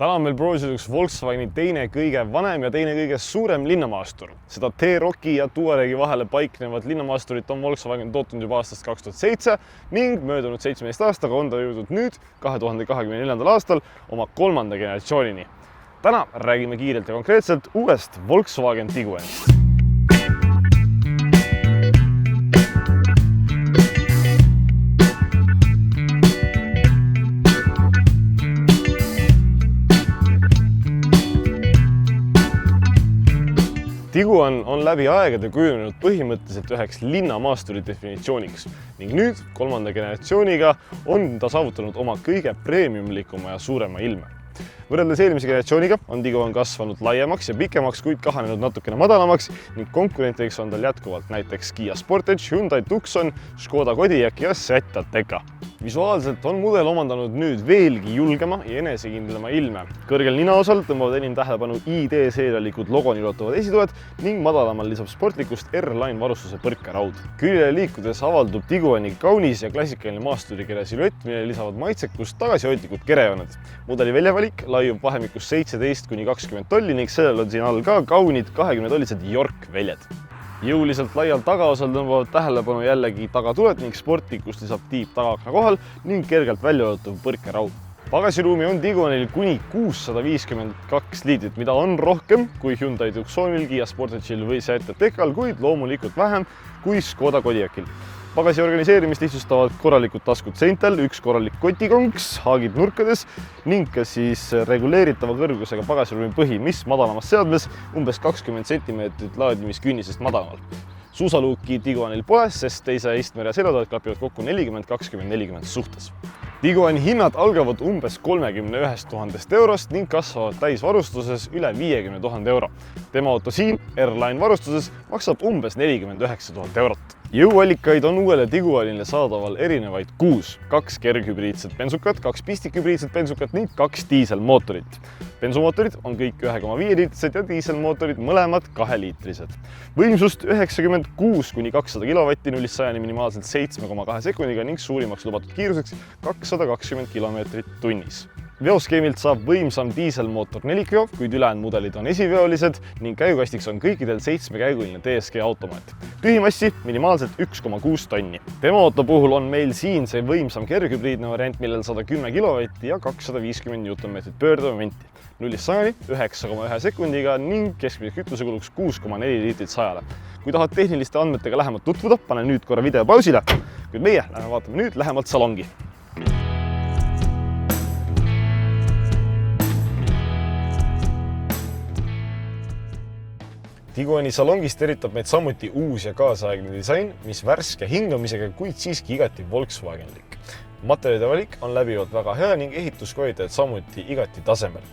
Täna on meil proovinud üks Volkswageni teine kõige vanem ja teine kõige suurem linnamaastur. Seda T-Rocki ja Touaregi vahele paiknevat linnamaasturit on Volkswagen tootnud juba aastast 2007 ning möödunud 17 aastaga on ta jõudnud nüüd 2024. aastal oma 3. generatsioonini. Täna räägime kiirelt ja konkreetselt uuest Volkswagen Tiguanist. Tiguan on läbi aegade kujunenud põhimõtteliselt üheks linnamaasturi definitsiooniks ning nüüd 3. generatsiooniga on ta saavutanud oma kõige premiumlikuma ja suurema ilme. Võrreldes eelmise generatsiooniga on Tiguan kasvanud laiemaks ja pikemaks, kuid kahanenud natukene madalamaks ning konkurentideks on tal jätkuvalt näiteks Kia Sportage, Hyundai Tucson, Škoda Kodiaq ja Seat Ateca. Visuaalselt on mudel omandanud nüüd veelgi julgema ja enesekindlema ilme. Kõrgel ninaosal tõmbavad enim tähelepanu ID-seerialikud logoni ulatuvad esitoed ning madalamal lisab sportlikust R-Line varustuse põrkeraud. Küljele liikudes avaldub Tiguani kaunis ja klassikaline maasturikere silüett, mille lisavad maitsekust tagasihoidlikud kerejooned. Mudeli väljavalik laiub vahemikus 17–20 tolli ning sellel on siin all ka kaunid 20-tollised York väljad. Jõuliselt laial tagaosal tõmbavad tähelepanu jällegi tagatuled ning sportlikust lisab tiib tagaakna kohal ning kergelt väljaulatuv põrkeraud. Pagasiruumi on Tiguanil kuni 652 liitrit, mida on rohkem kui Hyundai Tucsonil, Kia Sportage'il või Seat Atecal, kuid loomulikult vähem kui Škoda Kodiaqil. Pagasi organiseerimist lihtsustavad korralikud taskud seintel, üks korralik kotikonks, haagid nurkades ning ka siis reguleeritava kõrgusega pagasiruumi põhi, mis madalamas seadmes umbes 20 cm laadimiskünnisest madalamal. Suusaluuki Tiguanil pole, sest teise istmerea seljatoed klapivad kokku 40-20-40 suhtes. Tiguani hinnad algavad umbes 31 000 eurost ning kasvavad täisvarustuses üle 50 000 euro. Tema auto siin R-Line varustuses maksab umbes 49 000 eurot. Jõuallikaid on uuele Tiguanile saadaval erinevaid 6, 2 kerghübriidset bensukat, 2 pistikhübriidset bensukat ning 2 diiselmootorit. Bensumootorid on kõik 1,5-liitrised ja diiselmootorid mõlemad 2-liitrised. Võimsust 96–200 kW 0–100 minimaalselt 7,2 sekundiga ning suurimaks lubatud kiiruseks 220 km tunnis. Veoskeemilt saab võimsam diiselmootor 4-veo, kuid ülejäänud mudelid on esiveolised ning käigukastiks on kõikidel 7-käiguline DSG automaat. Tühimassi minimaalselt 1,6 tonni. Tema auto puhul on meil siin see võimsam kerghübriidne variant, millel 110 kW ja 250 Nm pöördemomenti. 0–100 9,1 sekundiga ning keskmise kütusekuluks 6,4 liitrit 100-le. Kui tahad tehniliste andmetega lähemalt tutvuda, pane nüüd korra video pausile, kuid meie vaatame nüüd lähemalt salongi. Tiguani salongist eritab meid samuti uus ja kaasaegne disain, mis värske hingamisega, kuid siiski igati Volkswagenlik. Materjalide valik on läbivalt väga hea ning ehituskvaliteet samuti igati tasemel.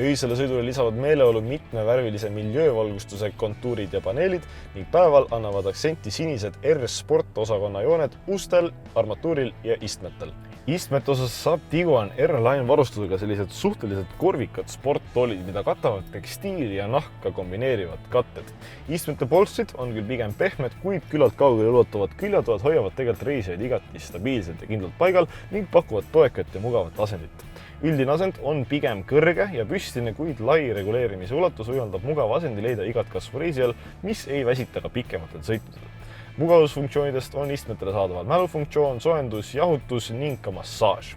Öisele sõidule lisavad meeleolu mitmevärvilise miljöövalgustuse kontuurid ja paneelid ning päeval annavad aktsenti sinised R-Sport osakonna jooned ustel, armatuuril ja istmetel. Istmete osas saab Tiguan R-Line varustusega sellised suhteliselt korvikad sporttoolid, mida katavad tekstiili ja nahka kombineerivad katted. Istmete polstrid on küll pigem pehmed, kuid küllalt kaugele ulatuvad küljatoed hoiavad tegelikult reisijaid igati stabiilselt ja kindlalt paigal ning pakuvad toekat ja mugavat asendit. Üldine asend on pigem kõrge ja püstine, kuid lai reguleerimise ulatus võimaldab mugava asendi leida igat kasvu reisijal, mis ei väsita ka pikematel sõitudel. Mugavusfunktsioonidest on istmetele saadaval mälufunktsioon, soojendus, jahutus ning ka massaaž.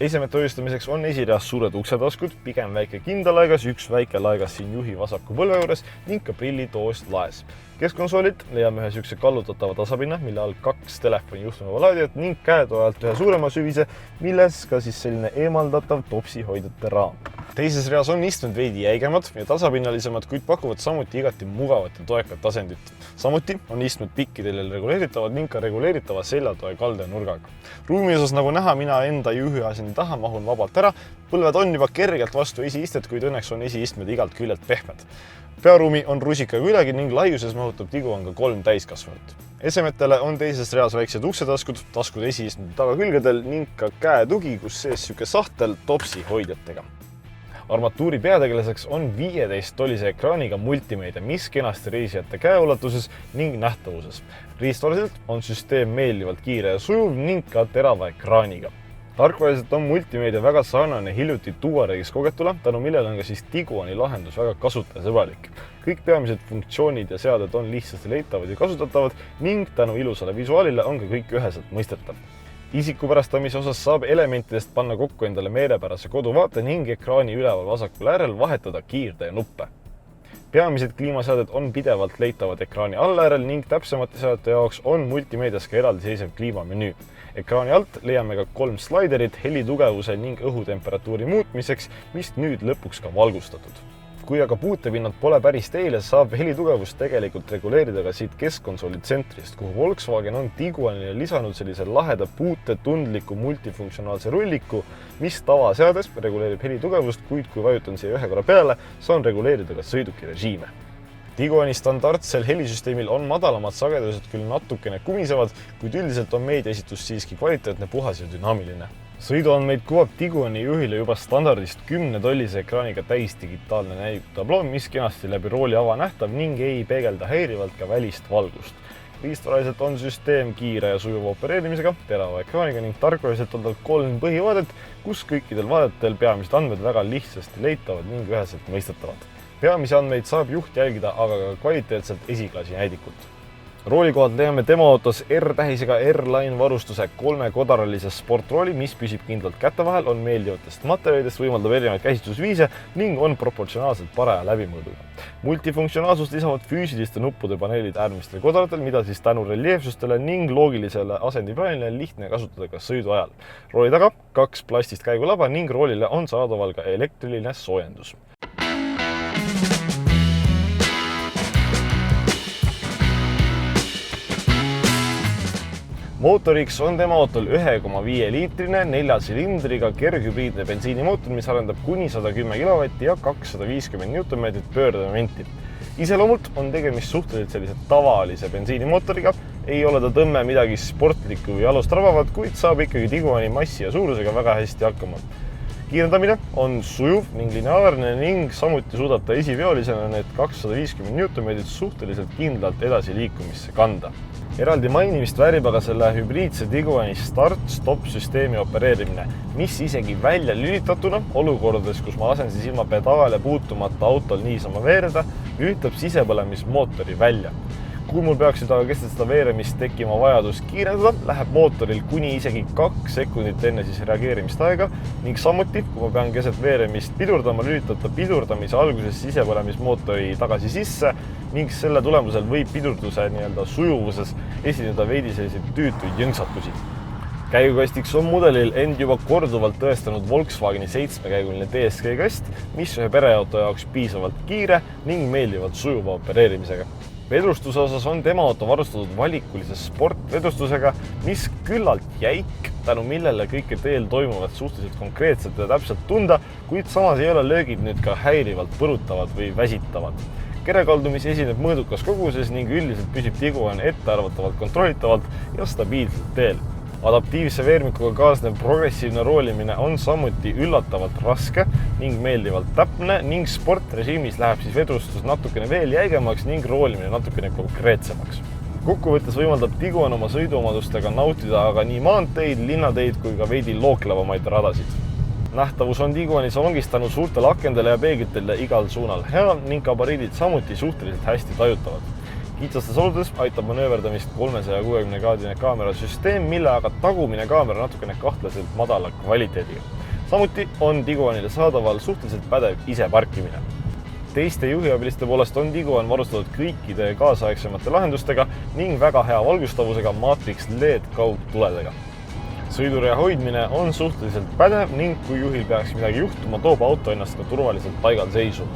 Esemete hoiustamiseks on esireas suured uksetaskud, pigem väike kindlalaegas, üks väike laegas siin juhi vasaku põlve juures ning ka prillitoost laes. Keskkonsoolilt leiame ühe sükse kallutatava tasapinna, mille all 2 telefoni juhtumava laadijat ning käetoajalt ühe suurema süvise, milles ka siis selline eemaldatav topsihoidjate raam. Teises reas on istmed veidi jäigemad ja tasapinnalisemad, kuid pakuvad samuti igati mugavat ja toekat asendit. Samuti on istmed pikkidel reguleeritavad ning ka reguleeritava seljatoe kalde nurgaga. Ruumi osas, nagu näha, mina enda juhi asendi taha mahun vabalt ära. Põlved on juba kergelt vastu esiistet, kuid õnneks on esiistmed igalt küljelt pehmed. Pearuumi on rusikaga ülegi ning laiuses mahutab Tiguan ka 3 täiskasvanut. Esemetele on teises reas väiksed uksetaskud, taskud esiistmete tagakülgedel ning ka käetugi, kus sees süke sahtel topsihoidjatega. Armatuuri peategelaseks on 15-tollise ekraaniga multimeedia, mis kenasti reisijate käeulatuses ning nähtavuses. Riistvaraselt on süsteem meeldivalt kiire ja sujuv ning ka terava ekraaniga. Tarkvaliselt on multimeedia väga sarnane hiljuti Touaregis kogetule, tänu millele on ka siis Tiguani lahendus väga kasutajasõbralik. Kõik peamised funktsioonid ja seaded on lihtsasti leitavad ja kasutatavad ning tänu ilusale visuaalile on ka kõik üheselt mõistetav. Isikupärastamise osas saab elementidest panna kokku endale meelepärase koduvaate ning ekraani üleval vasakul äärel vahetada kiirtee nuppe. Peamised kliimaseaded on pidevalt leitavad ekraani allaäärel ning täpsemate seadete jaoks on multimeedias ka eraldiseisev kliimamenüü. Ekraani alt leiame ka 3 slaiderit helitugevuse ning õhutemperatuuri muutmiseks, mis nüüd lõpuks ka valgustatud. Kui aga puutepinnad pole päris teile, saab helitugevust tegelikult reguleerida ka siit keskkonsooli tsentrist, kuhu Volkswagen on Tiguanile lisanud sellise laheda puutetundliku multifunktsionaalse rulliku, mis tavaseades reguleerib helitugevust, kuid kui vajutan siia ühe korra peale, saan reguleerida ka sõiduki režiime. Tiguani standardsel helisüsteemil on madalamad sagedused küll natukene kumisevad, kuid üldiselt on meediaesitus siiski kvaliteetne, puhas ja dünaamiline. Sõiduandmeid kuvab Tiguani juhile juba standardist 10-tollise ekraaniga täisdigitaalne näidikutablo, mis kenasti läbi rooli avanähtav ning ei peegelda häirivalt ka välist valgust. Riistvaraliselt on süsteem kiire ja sujuva opereerimisega, terava ekraaniga ning tarkvaliselt on tal 3 põhivaadet, kus kõikidel vaadetel peamised andmed väga lihtsasti leitavad ning üheselt mõistetavad. Peamisi andmeid saab juht jälgida aga ka kvaliteetselt esiklassi näidikut. Roolikohalt leiame tema autos R-tähisega R-Line varustuse 3-kodaralise sportrooli, mis püsib kindlalt käte vahel, on meeldivatest materjalidest, võimaldab erinevaid käsitlusviise ning on proportsionaalselt paraja läbimõõduga. Multifunktsionaalsust lisavad füüsiliste nuppude paneelid äärmistel kodaratel, mida siis tänu reljeefsustele ning loogilisele asendiplaanile lihtne kasutada ka sõidu ajal. Rooli taga 2 plastist käigulaba ning roolile on saadaval ka elektriline soojendus. Mootoriks on tema autol 1,5 liitrine 4-silindriga kerghübriidne bensiinimootor, mis arendab kuni 110 kW ja 250 Nm pöördemomenti. Iseloomult on tegemist suhteliselt sellise tavalise bensiinimootoriga, ei ole ta tõmme midagi sportlikku või alust rabavat, kuid saab ikkagi Tiguani massi ja suurusega väga hästi hakkama. Kiirendamine on sujuv ning lineaarne ning samuti suudab ta esiviolisena need 250 Nm suhteliselt kindlalt edasi liikumisse kanda. Eraldi mainimist väärib aga selle hübriidse Tiguani start-stop-süsteemi opereerimine, mis isegi välja lülitatuna olukordades, kus ma lasen siis ilma pedaale puutumata autol niisama veereda, lülitab sisepõlemismootori välja. Kui mul peaksid aga keset seda veeremist tekkima vajadus kiirendada, läheb mootoril kuni isegi 2 sekundit enne siis reageerimist aega ning samuti, kui ma pean keset veeremist pidurdama, lülitata pidurdamise alguses sisepõlemismootori tagasi sisse ning selle tulemusel võib pidurduse sujuvuses esineda veidi selliseid tüütuid jõnksatusi. Käigukastiks on mudelil end juba korduvalt tõestanud Volkswageni 7-käiguline DSG kast, mis ühe pereauto jaoks piisavalt kiire ning meeldivalt sujuva opereerimisega. Vedrustuse osas on tema auto varustatud valikulise sportvedrustusega, mis küllalt jäik, tänu millele kõike teel toimuvad suhteliselt konkreetselt ja täpselt tunda, kuid samas ei ole löögid nüüd ka häirivalt põrutavad või väsitavad. Kerekaldumisi esineb mõõdukas koguses ning üldiselt püsib Tiguan ettearvatavalt kontrollitavalt ja stabiilselt teel. Adaptiivse veermikuga kaasnev progressiivne roolimine on samuti üllatavalt raske ning meeldivalt täpne ning sportrežiimis läheb siis vedrustus natukene veel jäigemaks ning roolimine natukene konkreetsemaks. Kokkuvõttes võimaldab Tiguan oma sõiduomadustega nautida aga nii maanteid, linnateid kui ka veidi looklevamaid radasid. Nähtavus on Tiguani salongis tänu suurtele akendele ja peeglitele igal suunal hea ning gabariidid samuti suhteliselt hästi tajutavad. Kitsastes oludes aitab manööverdamist 360-kraadine kaamerasüsteem, mille aga tagumine kaamera natukene kahtlaselt madala kvaliteediga. Samuti on Tiguanile saadaval suhteliselt pädev iseparkimine. Teiste juhiabiliste poolest on Tiguan varustatud kõikide kaasaegsemate lahendustega ning väga hea valgustavusega Matrix LED kaugtuledega. Sõidurea hoidmine on suhteliselt pädev ning kui juhil peaks midagi juhtuma, toob auto ennast ka turvaliselt paigal seisu.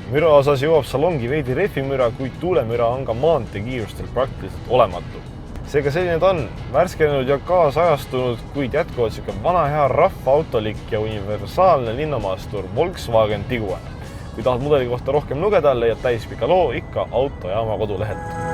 Müra osas jõuab salongi veidi rehvimüra, kuid tuulemüra on ka maanteekiirustel praktiliselt olematu. Seega selline ta on, värskenenud ja kaasajastunud, kuid jätkuvalt siuke vana hea rahvaautolik ja universaalne linnamaastur Volkswagen Tiguan. Kui tahad mudeli kohta rohkem lugeda, leiad täispika loo ikka Autojaama kodulehelt.